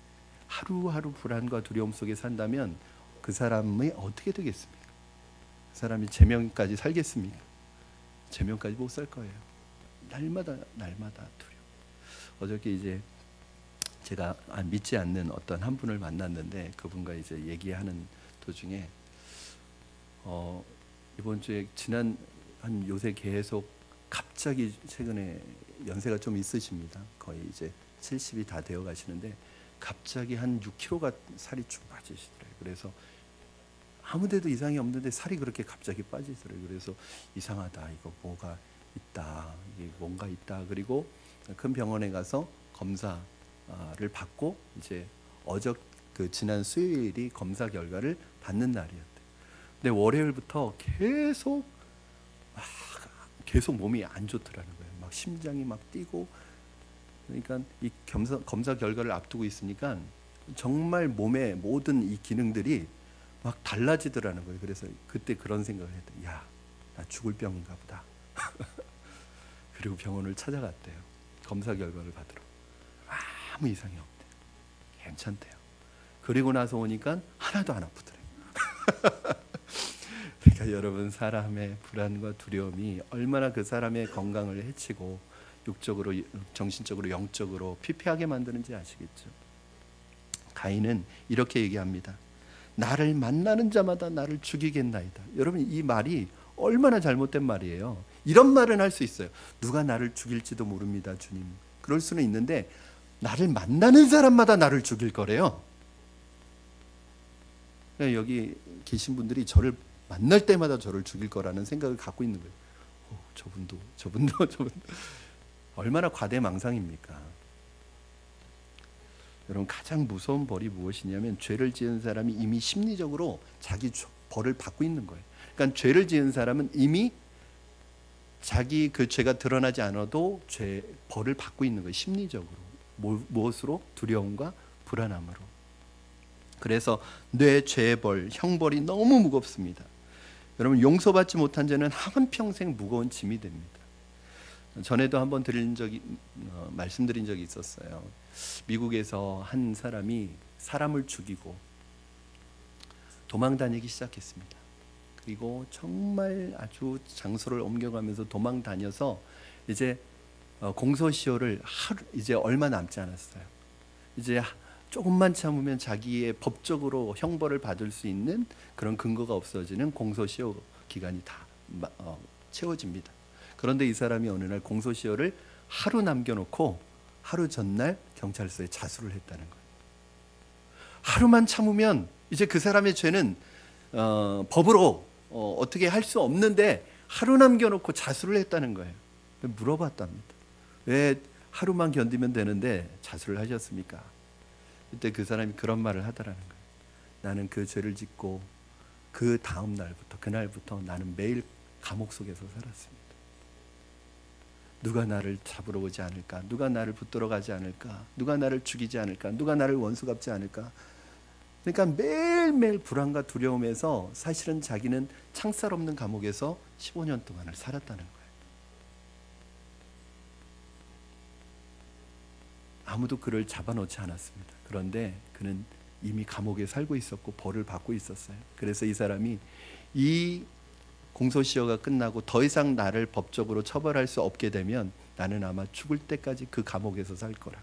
Speaker 1: 하루하루 불안과 두려움 속에 산다면 그 사람이 어떻게 되겠습니까? 그 사람이 제명까지 살겠습니까? 제명까지 못 살 거예요. 날마다 두려워. 어저께 이제 제가 믿지 않는 어떤 한 분을 만났는데 그분과 이제 얘기하는 도중에 이번 주에 요새 계속 갑자기 최근에 연세가 좀 있으십니다. 거의 이제 70이 다 되어 가시는데 갑자기 한 6kg가 살이 쭉 빠지시더라고요. 그래서 아무데도 이상이 없는데 살이 그렇게 갑자기 빠지더라고요. 그래서 이상하다, 이거 뭐가 있다, 이게 뭔가 있다. 그리고 큰 병원에 가서 검사를 받고 이제 지난 수요일이 검사 결과를 받는 날이었대요. 근데 월요일부터 계속 몸이 안 좋더라는 거예요. 막 심장이 막 뛰고. 그러니까 이 검사 결과를 앞두고 있으니까 정말 몸의 모든 이 기능들이 막 달라지더라는 거예요. 그래서 그때 그런 생각을 했대요. 야, 나 죽을 병인가 보다. 그리고 병원을 찾아갔대요. 검사 결과를 받으러. 아무 이상이 없대요. 괜찮대요. 그리고 나서 오니까 하나도 안 아프더래요. 그러니까 여러분, 사람의 불안과 두려움이 얼마나 그 사람의 건강을 해치고 육적으로, 정신적으로, 영적으로 피폐하게 만드는지 아시겠죠? 가인은 이렇게 얘기합니다. 나를 만나는 자마다 나를 죽이겠나이다. 여러분, 이 말이 얼마나 잘못된 말이에요. 이런 말은 할 수 있어요. 누가 나를 죽일지도 모릅니다, 주님. 그럴 수는 있는데 나를 만나는 사람마다 나를 죽일 거래요. 여기 계신 분들이 저를 만날 때마다 저를 죽일 거라는 생각을 갖고 있는 거예요. 저분도 얼마나 과대망상입니까? 여러분, 가장 무서운 벌이 무엇이냐면 죄를 지은 사람이 이미 심리적으로 자기 벌을 받고 있는 거예요. 그러니까 죄를 지은 사람은 이미 자기 그 죄가 드러나지 않아도 벌을 받고 있는 거예요. 심리적으로. 무엇으로? 두려움과 불안함으로. 그래서 내 죄의 벌, 형벌이 너무 무겁습니다. 여러분, 용서받지 못한 죄는 한평생 무거운 짐이 됩니다. 전에도 한번 말씀드린 적이 있었어요. 미국에서 한 사람이 사람을 죽이고 도망 다니기 시작했습니다. 그리고 정말 아주 장소를 옮겨가면서 도망 다녀서 이제 공소시효를 이제 얼마 남지 않았어요. 이제 조금만 참으면 자기의 법적으로 형벌을 받을 수 있는 그런 근거가 없어지는 공소시효 기간이 다 채워집니다. 그런데 이 사람이 어느 날 공소시효를 하루 남겨놓고 하루 전날 경찰서에 자수를 했다는 거예요. 하루만 참으면 이제 그 사람의 죄는 법으로 어떻게 할 수 없는데 하루 남겨놓고 자수를 했다는 거예요. 물어봤답니다. 왜 하루만 견디면 되는데 자수를 하셨습니까? 그때 그 사람이 그런 말을 하더라는 거예요. 나는 그 죄를 짓고 그 다음 날부터, 그날부터 나는 매일 감옥 속에서 살았습니다. 누가 나를 잡으러 오지 않을까? 누가 나를 붙들어 가지 않을까? 누가 나를 죽이지 않을까? 누가 나를 원수 갚지 않을까? 그러니까 매일매일 불안과 두려움에서 사실은 자기는 창살 없는 감옥에서 15년 동안을 살았다는 거예요. 아무도 그를 잡아놓지 않았습니다. 그런데 그는 이미 감옥에 살고 있었고 벌을 받고 있었어요. 그래서 이 사람이 이 공소시효가 끝나고 더 이상 나를 법적으로 처벌할 수 없게 되면 나는 아마 죽을 때까지 그 감옥에서 살 거라.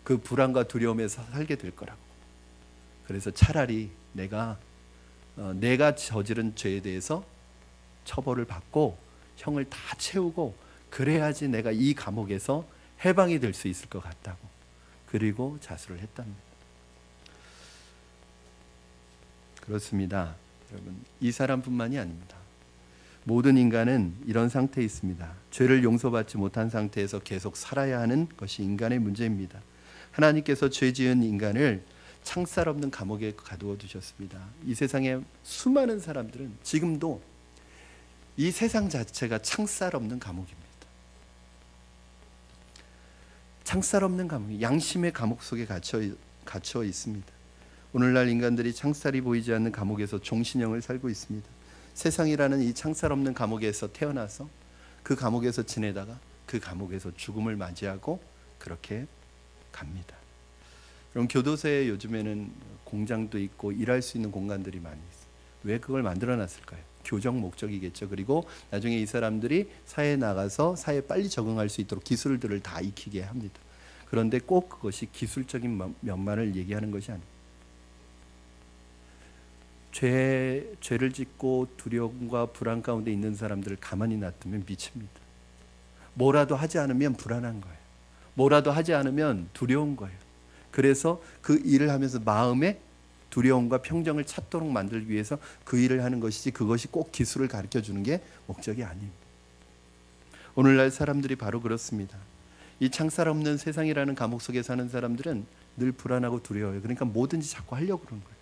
Speaker 1: 그 불안과 두려움에서 살게 될 거라고. 그래서 차라리 내가 저지른 죄에 대해서 처벌을 받고 형을 다 채우고 그래야지 내가 이 감옥에서 해방이 될 수 있을 것 같다고. 그리고 자수를 했답니다. 그렇습니다. 여러분, 이 사람뿐만이 아닙니다. 모든 인간은 이런 상태에 있습니다. 죄를 용서받지 못한 상태에서 계속 살아야 하는 것이 인간의 문제입니다. 하나님께서 죄 지은 인간을 창살 없는 감옥에 가두어 두셨습니다. 이 세상의 수많은 사람들은 지금도 이 세상 자체가 창살 없는 감옥입니다. 창살 없는 감옥, 양심의 감옥 속에 갇혀 있습니다. 오늘날 인간들이 창살이 보이지 않는 감옥에서 종신형을 살고 있습니다. 세상이라는 이 창살 없는 감옥에서 태어나서 그 감옥에서 지내다가 그 감옥에서 죽음을 맞이하고 그렇게 갑니다. 그럼 교도소에 요즘에는 공장도 있고 일할 수 있는 공간들이 많이 있어요. 왜 그걸 만들어 놨을까요? 교정 목적이겠죠. 그리고 나중에 이 사람들이 사회에 나가서 사회에 빨리 적응할 수 있도록 기술들을 다 익히게 합니다. 그런데 꼭 그것이 기술적인 면만을 얘기하는 것이 아닙니다. 죄를 짓고 두려움과 불안 가운데 있는 사람들을 가만히 놔두면 미칩니다. 뭐라도 하지 않으면 불안한 거예요. 뭐라도 하지 않으면 두려운 거예요. 그래서 그 일을 하면서 마음에 두려움과 평정을 찾도록 만들기 위해서 그 일을 하는 것이지 그것이 꼭 기술을 가르쳐 주는 게 목적이 아닙니다. 오늘날 사람들이 바로 그렇습니다. 이 창살 없는 세상이라는 감옥 속에 사는 사람들은 늘 불안하고 두려워요. 그러니까 뭐든지 자꾸 하려고 그러는 거예요.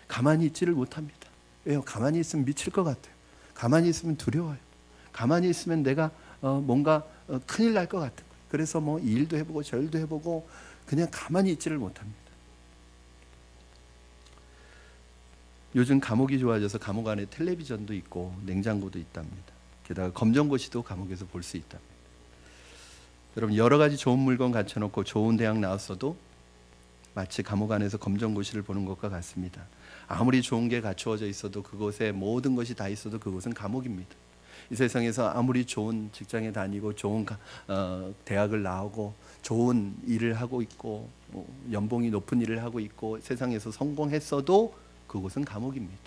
Speaker 1: 가만히 있지를 못합니다. 왜요? 가만히 있으면 미칠 것 같아요. 가만히 있으면 두려워요. 가만히 있으면 내가 뭔가 큰일 날 것 같은 거예요. 그래서 뭐 이 일도 해보고 저 일도 해보고 그냥 가만히 있지를 못합니다. 요즘 감옥이 좋아져서 감옥 안에 텔레비전도 있고 냉장고도 있답니다. 게다가 검정고시도 감옥에서 볼 수 있답니다. 여러분, 여러 가지 좋은 물건 갖춰놓고 좋은 대학 나왔어도 마치 감옥 안에서 검정고시를 보는 것과 같습니다. 아무리 좋은 게 갖추어져 있어도 그곳에 모든 것이 다 있어도 그곳은 감옥입니다. 이 세상에서 아무리 좋은 직장에 다니고 좋은 대학을 나오고 좋은 일을 하고 있고 연봉이 높은 일을 하고 있고 세상에서 성공했어도 그곳은 감옥입니다.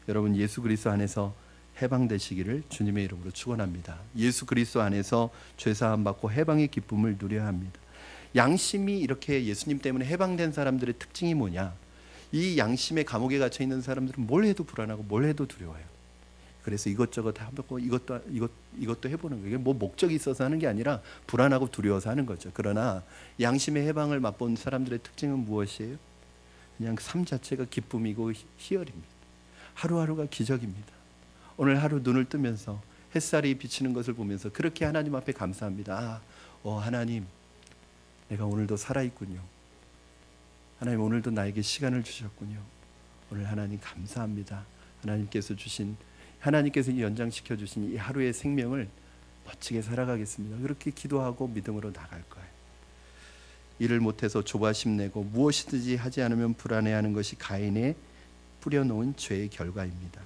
Speaker 1: 여러분, 예수 그리스도 안에서 해방되시기를 주님의 이름으로 축원합니다. 예수 그리스도 안에서 죄사함 받고 해방의 기쁨을 누려야 합니다. 양심이 이렇게 예수님 때문에 해방된 사람들의 특징이 뭐냐? 이 양심의 감옥에 갇혀 있는 사람들은 뭘 해도 불안하고 뭘 해도 두려워요. 그래서 이것저것 해보고 이것도 해보는 거예요. 뭐 목적이 있어서 하는 게 아니라 불안하고 두려워서 하는 거죠. 그러나 양심의 해방을 맛본 사람들의 특징은 무엇이에요? 그냥 삶 자체가 기쁨이고 희열입니다. 하루하루가 기적입니다. 오늘 하루 눈을 뜨면서 햇살이 비치는 것을 보면서 그렇게 하나님 앞에 감사합니다. 하나님, 내가 오늘도 살아있군요. 하나님, 오늘도 나에게 시간을 주셨군요. 오늘 하나님 감사합니다. 하나님께서 연장시켜 주신 이 하루의 생명을 멋지게 살아가겠습니다. 그렇게 기도하고 믿음으로 나갈 거예요. 일을 못해서 조바심 내고 무엇이든지 하지 않으면 불안해하는 것이 가인의 뿌려놓은 죄의 결과입니다.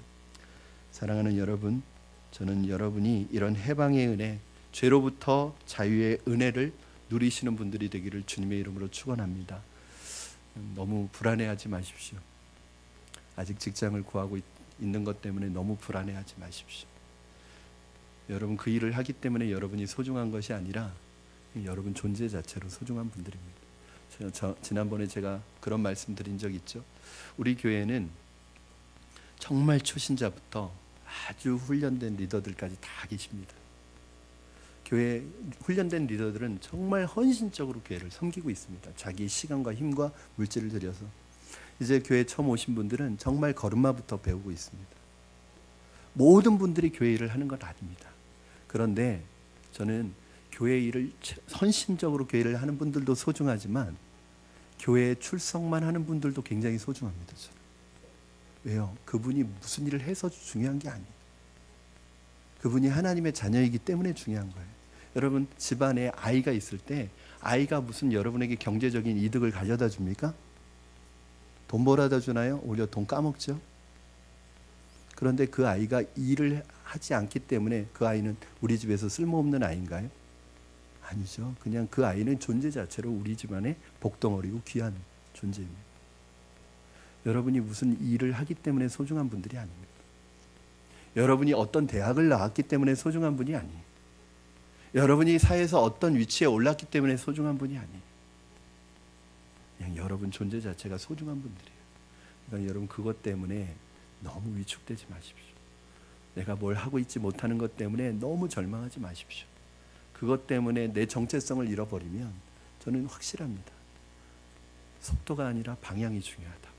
Speaker 1: 사랑하는 여러분, 저는 여러분이 이런 해방의 은혜, 죄로부터 자유의 은혜를 누리시는 분들이 되기를 주님의 이름으로 축원합니다. 너무 불안해하지 마십시오. 아직 직장을 구하고 있는 것 때문에 너무 불안해하지 마십시오. 여러분, 그 일을 하기 때문에 여러분이 소중한 것이 아니라 여러분 존재 자체로 소중한 분들입니다. 지난번에 제가 그런 말씀 드린 적 있죠. 우리 교회는 정말 초신자부터 아주 훈련된 리더들까지 다 계십니다. 교회 훈련된 리더들은 정말 헌신적으로 교회를 섬기고 있습니다. 자기의 시간과 힘과 물질을 들여서. 이제 교회 처음 오신 분들은 정말 걸음마부터 배우고 있습니다. 모든 분들이 교회 일을 하는 건 아닙니다. 그런데 저는 교회 일을 헌신적으로 교회를 하는 분들도 소중하지만 교회에 출석만 하는 분들도 굉장히 소중합니다. 저는. 왜요? 그분이 무슨 일을 해서 중요한 게 아니에요. 그분이 하나님의 자녀이기 때문에 중요한 거예요. 여러분 집안에 아이가 있을 때 아이가 무슨 여러분에게 경제적인 이득을 가져다 줍니까? 돈 벌어다 주나요? 오히려 돈 까먹죠. 그런데 그 아이가 일을 하지 않기 때문에 그 아이는 우리 집에서 쓸모없는 아이인가요? 아니죠. 그냥 그 아이는 존재 자체로 우리 집안의 복덩어리고 귀한 존재입니다. 여러분이 무슨 일을 하기 때문에 소중한 분들이 아닙니다. 여러분이 어떤 대학을 나왔기 때문에 소중한 분이 아니에요. 여러분이 사회에서 어떤 위치에 올랐기 때문에 소중한 분이 아니에요. 그냥 여러분 존재 자체가 소중한 분들이에요. 그러니까 여러분 그것 때문에 너무 위축되지 마십시오. 내가 뭘 하고 있지 못하는 것 때문에 너무 절망하지 마십시오. 그것 때문에 내 정체성을 잃어버리면 저는 확실합니다. 속도가 아니라 방향이 중요하다.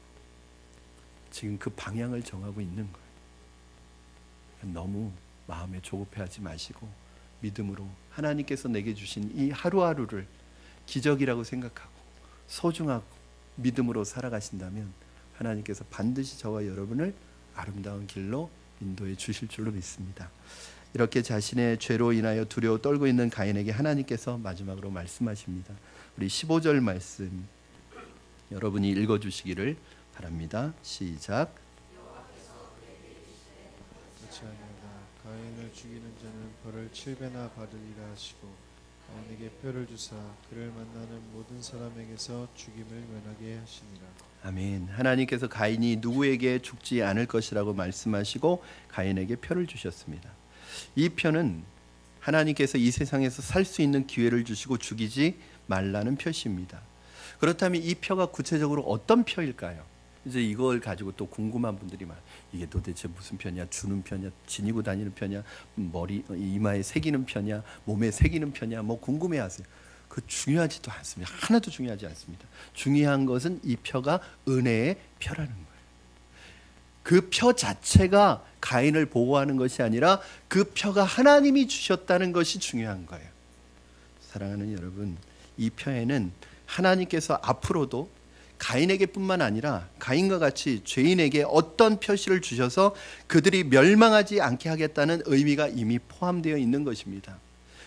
Speaker 1: 지금 그 방향을 정하고 있는 거예요. 너무 마음에 조급해하지 마시고 믿음으로 하나님께서 내게 주신 이 하루하루를 기적이라고 생각하고 소중하고 믿음으로 살아가신다면 하나님께서 반드시 저와 여러분을 아름다운 길로 인도해 주실 줄로 믿습니다. 이렇게 자신의 죄로 인하여 두려워 떨고 있는 가인에게 하나님께서 마지막으로 말씀하십니다. 우리 15절 말씀 여러분이 읽어주시기를 바랍니다. 시작.
Speaker 2: 그렇지 아니하다. 가인을 죽이는 자는 벌을 7배나 받으리라 하시고 가인에게 표를 주사 그를 만나는 모든 사람에게서 죽임을 면하게 하시니라.
Speaker 1: 아멘. 하나님께서 가인이 누구에게 죽지 않을 것이라고 말씀하시고 가인에게 표를 주셨습니다. 이 표는 하나님께서 이 세상에서 살 수 있는 기회를 주시고 죽이지 말라는 표시입니다. 그렇다면 이 표가 구체적으로 어떤 표일까요? 이제 이걸 가지고 또 궁금한 분들이 많아요. 이게 도대체 무슨 표냐? 주는 표냐? 지니고 다니는 표냐? 머리 이마에 새기는 표냐? 몸에 새기는 표냐? 뭐 궁금해하세요. 그 중요하지도 않습니다. 하나도 중요하지 않습니다. 중요한 것은 이 표가 은혜의 표라는 거예요. 그 표 자체가 가인을 보호하는 것이 아니라 그 표가 하나님이 주셨다는 것이 중요한 거예요. 사랑하는 여러분, 이 표에는 하나님께서 앞으로도 가인에게 뿐만 아니라 가인과 같이 죄인에게 어떤 표시를 주셔서 그들이 멸망하지 않게 하겠다는 의미가 이미 포함되어 있는 것입니다.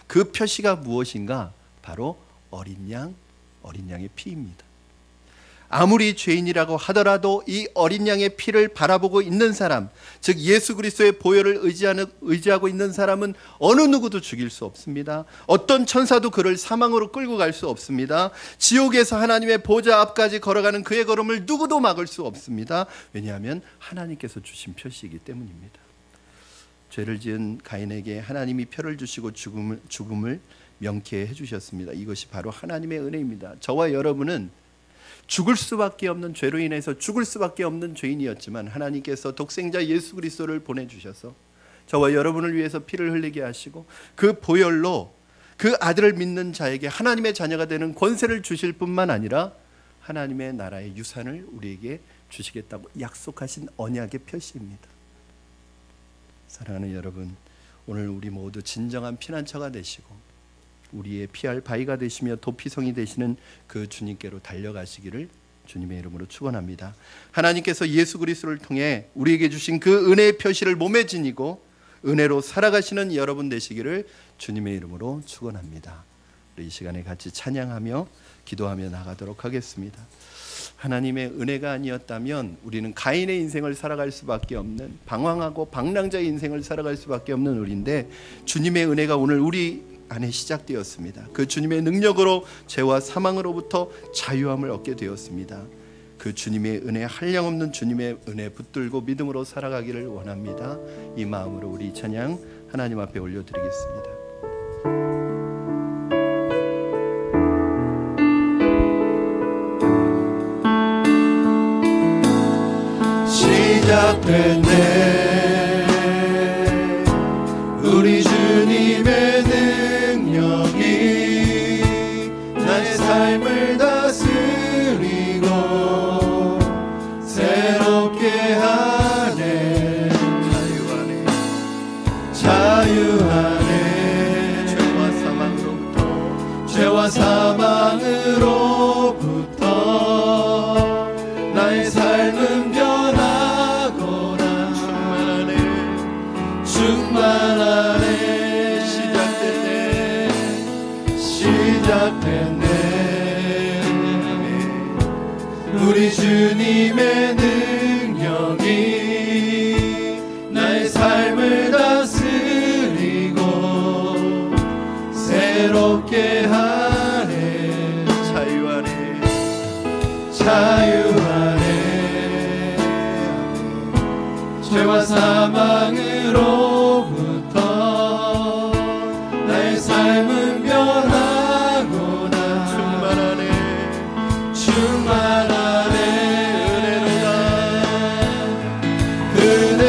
Speaker 1: 그 표시가 무엇인가? 바로 어린 양의 피입니다. 아무리 죄인이라고 하더라도 이 어린 양의 피를 바라보고 있는 사람, 즉 예수 그리스도의 보혈을 의지하고 있는 사람은 어느 누구도 죽일 수 없습니다. 어떤 천사도 그를 사망으로 끌고 갈 수 없습니다. 지옥에서 하나님의 보좌 앞까지 걸어가는 그의 걸음을 누구도 막을 수 없습니다. 왜냐하면 하나님께서 주신 표시이기 때문입니다. 죄를 지은 가인에게 하나님이 표를 주시고 죽음을 명쾌 해주셨습니다. 이것이 바로 하나님의 은혜입니다. 저와 여러분은 죽을 수밖에 없는 죄로 인해서 죽을 수밖에 없는 죄인이었지만 하나님께서 독생자 예수 그리스도를 보내주셔서 저와 여러분을 위해서 피를 흘리게 하시고 그 보혈로 그 아들을 믿는 자에게 하나님의 자녀가 되는 권세를 주실 뿐만 아니라 하나님의 나라의 유산을 우리에게 주시겠다고 약속하신 언약의 표시입니다. 사랑하는 여러분, 오늘 우리 모두 진정한 피난처가 되시고 우리의 피할 바위가 되시며 도피성이 되시는 그 주님께로 달려가시기를 주님의 이름으로 축원합니다. 하나님께서 예수 그리스도를 통해 우리에게 주신 그 은혜의 표시를 몸에 지니고 은혜로 살아가시는 여러분 되시기를 주님의 이름으로 축원합니다. 우리 이 시간에 같이 찬양하며 기도하며 나가도록 하겠습니다. 하나님의 은혜가 아니었다면 우리는 가인의 인생을 살아갈 수밖에 없는 방황하고 방랑자의 인생을 살아갈 수밖에 없는 우리인데 주님의 은혜가 오늘 우리 안에 시작되었습니다. 그 주님의 능력으로 죄와 사망으로부터 자유함을 얻게 되었습니다. 그 주님의 은혜, 한량없는 주님의 은혜 붙들고 믿음으로 살아가기를 원합니다. 이 마음으로 우리 찬양 하나님 앞에 올려드리겠습니다.
Speaker 2: 시작됐네. 우리 주님의 능력이 나의 삶을 다스리고 새롭게 하네. 자유하네. 죄와 사망으로부터 나의 삶은 변하거나 충만하네. 시작됐네. 우리 주님의 능력이 나의 삶을 다스리고 새롭게 하네. 자유하네. 죄와 사망으로부터 나의 삶은 변하구나. 충만하네.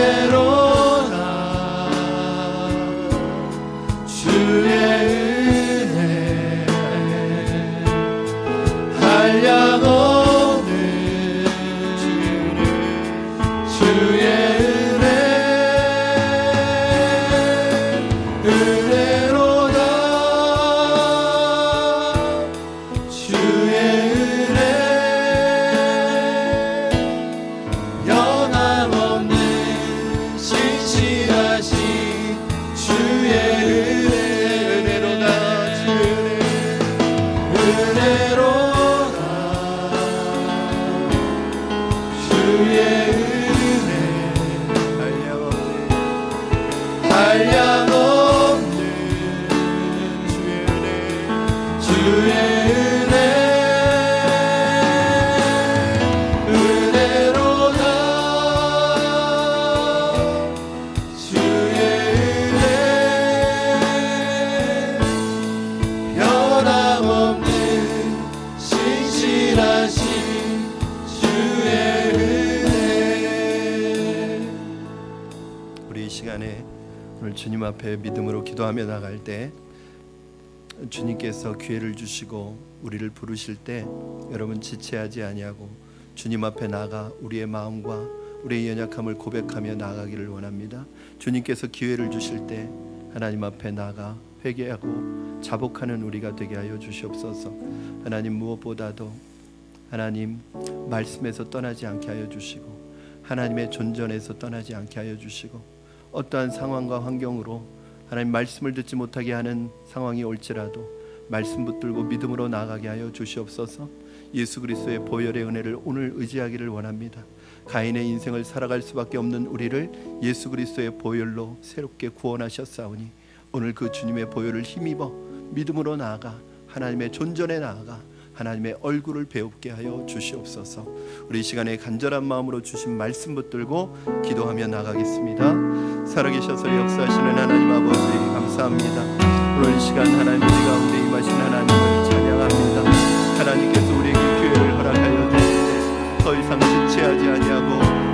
Speaker 2: 은혜로다. 주의 은혜 한량 없는 주의 은혜 은혜로다. 주의 은혜 변함없는 신실하신 주의 은혜 은혜로다. 은혜로다. 주의 은혜 한량없는 주의 은혜 은혜로다. 주의 은혜 변함없는 신실하신 주의 은혜.
Speaker 1: 우리 이 시간에 오늘 주님 앞에 믿음으로 기도하며 나갈 때 주님께서 기회를 주시고 우리를 부르실 때 여러분 지체하지 아니하고 주님 앞에 나가 우리의 마음과 우리의 연약함을 고백하며 나가기를 원합니다. 주님께서 기회를 주실 때 하나님 앞에 나가 회개하고 자복하는 우리가 되게 하여 주시옵소서. 하나님 무엇보다도 하나님 말씀에서 떠나지 않게 하여 주시고 하나님의 존전에서 떠나지 않게 하여 주시고 어떠한 상황과 환경으로 하나님 말씀을 듣지 못하게 하는 상황이 올지라도 말씀 붙들고 믿음으로 나아가게 하여 주시옵소서. 예수 그리스도의 보혈의 은혜를 오늘 의지하기를 원합니다. 가인의 인생을 살아갈 수밖에 없는 우리를 예수 그리스도의 보혈로 새롭게 구원하셨사오니 오늘 그 주님의 보혈을 힘입어 믿음으로 나아가 하나님의 존전에 나아가 하나님의 얼굴을 배웁게 하여 주시옵소서. 우리 이 시간에 간절한 마음으로 주신 말씀 붙들고 기도하며 나가겠습니다. 살아계셔서 역사하시는 하나님 아버지 감사합니다. 오늘 이 시간 하나님 우리 가운데 임하신 하나님을 찬양합니다. 하나님께서 우리에게 기회를 허락하여 주시되 더 이상 지체하지 아니하고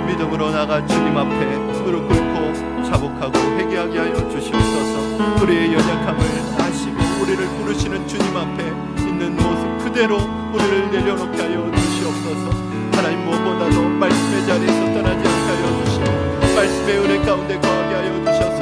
Speaker 1: 믿음으로 나가 주님 앞에 무릎 꿇고 자복하고 회개하게 하여 주시옵소서. 우리의 연약함을 아시고 우리를 부르시는 주님 앞에 있는 모습 그대로 우리를 내려놓게 하여 주시옵소서. 하나님 무엇보다도 말씀의 자리에서 떠나지 않게 하여 주시고 말씀의 은혜 가운데 거하게 하여 주셔서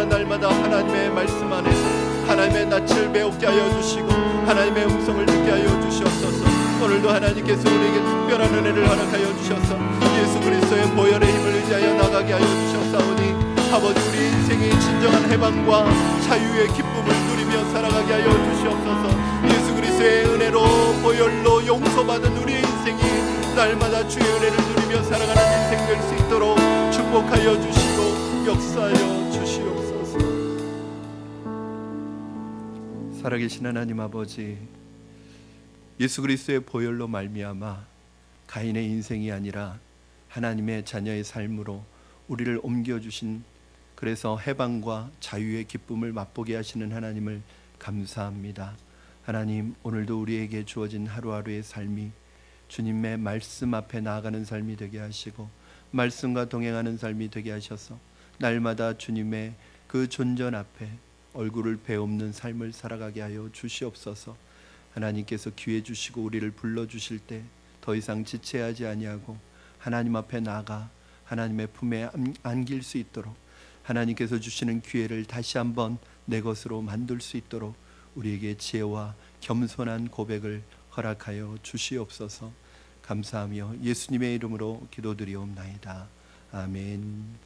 Speaker 1: 날마다 하나님의 말씀 안에서 하나님의 낯을 배우게 하여 주시고 하나님의 음성을 듣게 하여 주시옵소서. 오늘도 하나님께서 우리에게 특별한 은혜를 허락하여 주셔서 예수 그리스도의 보혈의 힘을 의지하여 나가게 하여 주셨사오니 아버지 우리 인생의 진정한 해방과 자유의 기쁨을 누리며 살아가게 하여 주시옵소서. 예수 그리스도의 은혜로 보혈로 용서받은 우리의 인생이 날마다 주의 은혜를 누리며 살아가는 인생 될 수 있도록 축복하여 주시고 역사하여 주시옵소서. 살아계신 하나님 아버지 예수 그리스도의 보혈로 말미암아 가인의 인생이 아니라 하나님의 자녀의 삶으로 우리를 옮겨주신 그래서 해방과 자유의 기쁨을 맛보게 하시는 하나님을 감사합니다. 하나님 오늘도 우리에게 주어진 하루하루의 삶이 주님의 말씀 앞에 나아가는 삶이 되게 하시고 말씀과 동행하는 삶이 되게 하셔서 날마다 주님의 그 존전 앞에 얼굴을 베없는 삶을 살아가게 하여 주시옵소서. 하나님께서 기회 주시고 우리를 불러주실 때 더 이상 지체하지 아니하고 하나님 앞에 나가 하나님의 품에 안길 수 있도록, 하나님께서 주시는 기회를 다시 한번 내 것으로 만들 수 있도록 우리에게 지혜와 겸손한 고백을 허락하여 주시옵소서. 감사하며 예수님의 이름으로 기도드리옵나이다. 아멘.